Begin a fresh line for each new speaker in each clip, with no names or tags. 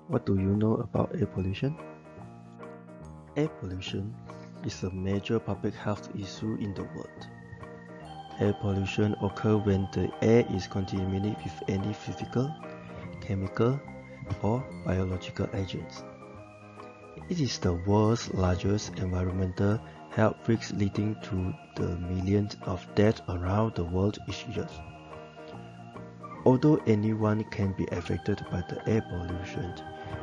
What do you know about air pollution? Air pollution is a major public health issue in the world. Air pollution occurs when the air is contaminated with any physical, chemical, or biological agents. It is the world's largest environmental health risk, leading to the millions of deaths around the world each year. Although anyone can be affected by the air pollution,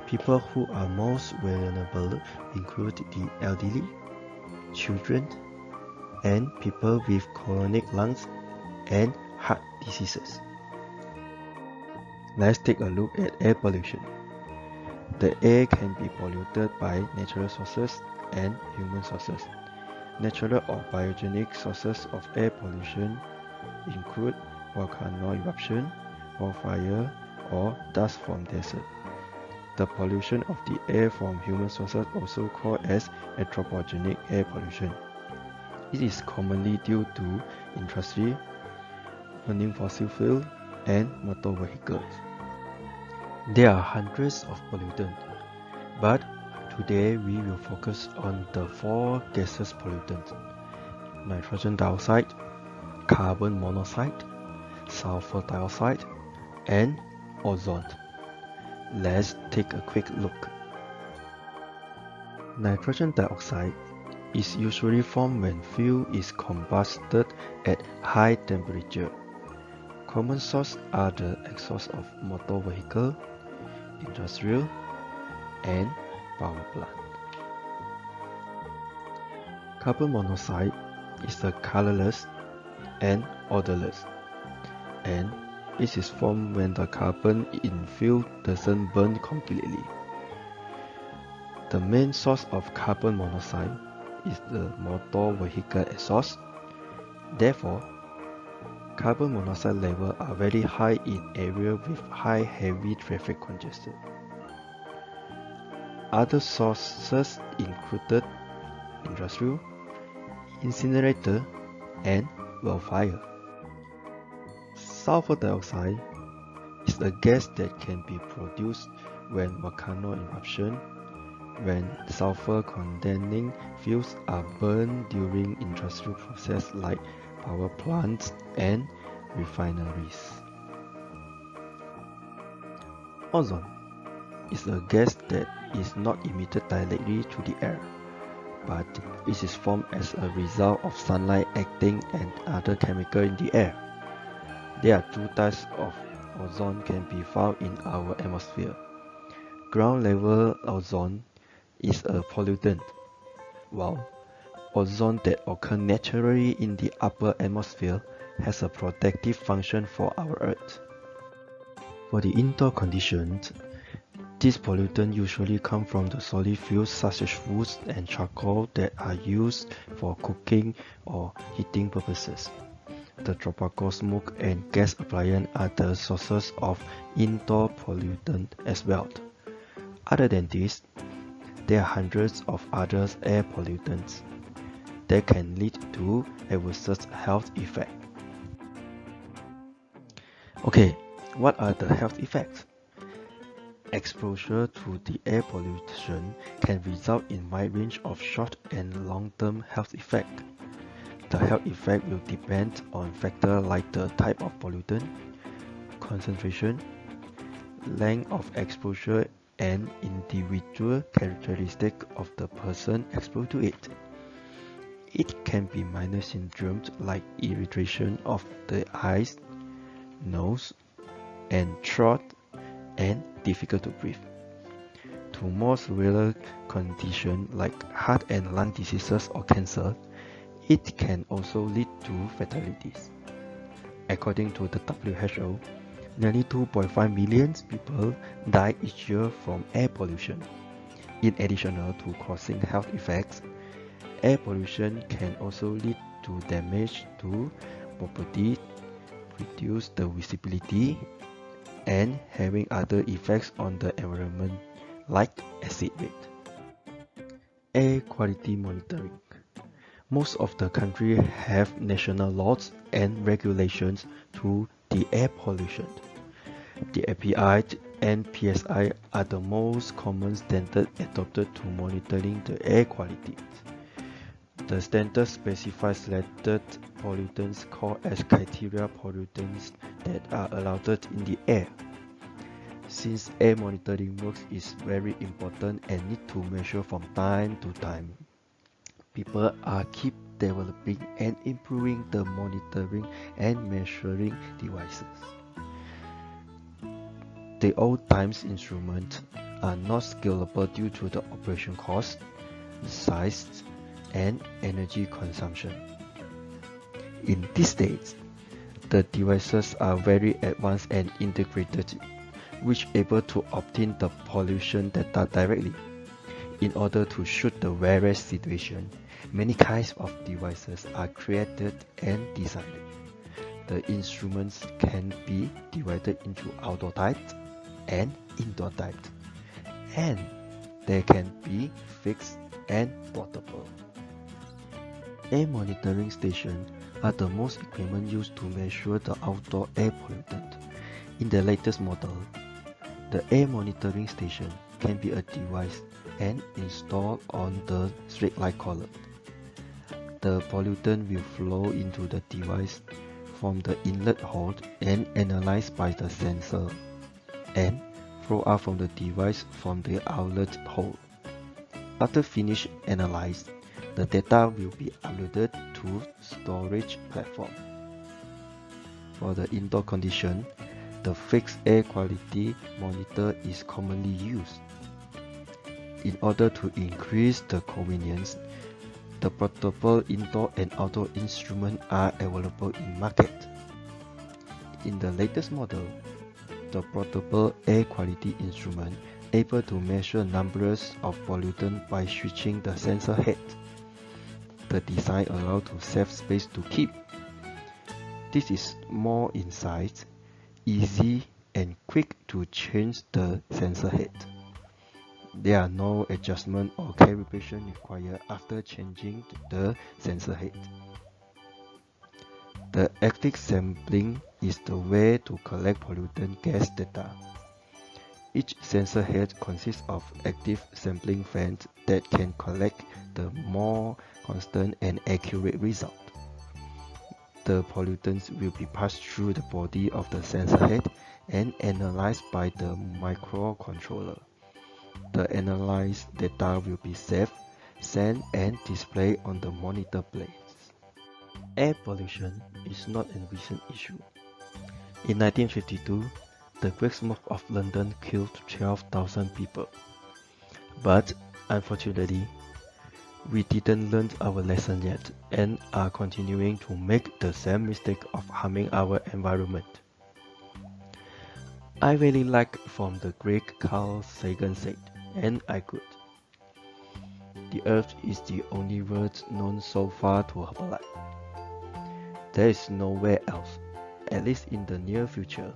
people who are most vulnerable include the elderly, children, and people with chronic lungs and heart diseases. Let's take a look at air pollution. The air can be polluted by natural sources and human sources. Natural or biogenic sources of air pollution include volcano eruption, wildfire, or dust from desert. The pollution of the air from human sources, also called as anthropogenic air pollution. It is commonly due to industry, burning fossil fuel, and motor vehicles. There are hundreds of pollutants, but today we will focus on the 4 gaseous pollutants: nitrogen dioxide, carbon monoxide, sulfur dioxide, and ozone. Let's take a quick look. Nitrogen dioxide is usually formed when fuel is combusted at high temperature. Common sources are the exhaust of motor vehicle, industrial, and power plant. Carbon monoxide is colorless and odorless, and it is formed when the carbon in fuel doesn't burn completely. The main source of carbon monoxide is the motor vehicle exhaust. Therefore, carbon monoxide levels are very high in areas with high heavy traffic congestion. Other sources included industrial, incinerator, and wildfire. Sulfur dioxide is a gas that can be produced when volcano eruption, when sulfur-containing fuels are burned during industrial processes like power plants and refineries. Ozone is a gas that is not emitted directly to the air, but it is formed as a result of sunlight acting and other chemicals in the air. There are 2 types of ozone can be found in our atmosphere. Ground level ozone is a pollutant, while ozone that occurs naturally in the upper atmosphere has a protective function for our Earth. For the indoor conditions, these pollutants usually come from the solid fuels such as wood and charcoal that are used for cooking or heating purposes. The tobacco smoke and gas appliances are the sources of indoor pollutants as well. Other than this, there are hundreds of other air pollutants that can lead to adverse health effects. Okay, what are the health effects? Exposure to the air pollution can result in a wide range of short and long-term health effects. The health effect will depend on factors like the type of pollutant, concentration, length of exposure, and individual characteristics of the person exposed to it. It can be minor symptoms like irritation of the eyes, nose, and throat, and difficult to breathe, to more severe conditions like heart and lung diseases or cancer. It can also lead to fatalities. According to the WHO, nearly 2.5 million people die each year from air pollution. In addition to causing health effects, air pollution can also lead to damage to property, reduce the visibility, and having other effects on the environment like acid rain. Air quality monitoring. Most of the countries have national laws and regulations to the air pollution. The API and PSI are the most common standard adopted to monitoring the air quality. The standard specifies selected pollutants called as criteria pollutants that are allowed in the air. Since air monitoring work is very important and need to measure from time to time, people are keep developing and improving the monitoring and measuring devices. The old times instruments are not scalable due to the operation cost, size, and energy consumption. In these days, the devices are very advanced and integrated, which able to obtain the pollution data directly. In order to shoot the various situations, many kinds of devices are created and designed. The instruments can be divided into outdoor types and indoor types, and they can be fixed and portable. Air monitoring stations are the most equipment used to measure the outdoor air pollutant. In the latest model, the air monitoring station can be a device and installed on the straight line column. The pollutant will flow into the device from the inlet hole and analyzed by the sensor, and flow out from the device from the outlet hole. After finish analyzed, the data will be uploaded to storage platform. For the indoor condition, the fixed air quality monitor is commonly used. In order to increase the convenience, the portable indoor and outdoor instruments are available in market. In the latest model, the portable air quality instrument able to measure numbers of pollutants by switching the sensor head. The design allows to save space to keep. This is more insight, easy and quick to change the sensor head. There are no adjustment or calibration required after changing the sensor head. The active sampling is the way to collect pollutant gas data. Each sensor head consists of active sampling fans that can collect the more constant and accurate result. The pollutants will be passed through the body of the sensor head and analyzed by the microcontroller. The analyzed data will be saved, sent and displayed on the monitor blades. Air pollution is not a recent issue. In 1952, the Great Smoke of London killed 12,000 people. But unfortunately, we didn't learn our lesson yet and are continuing to make the same mistake of harming our environment. I really like from the great Carl Sagan said, and I quote, "The Earth is the only world known so far to have life. There is nowhere else, at least in the near future,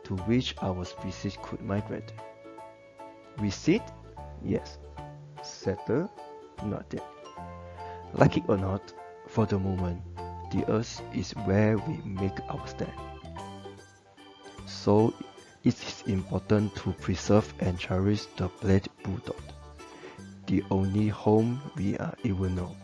to which our species could migrate. Visit? Yes. Settle? Not yet. Like it or not, for the moment, the Earth is where we make our stand. So it is important to preserve and cherish the black bulldog, the only home we ever know."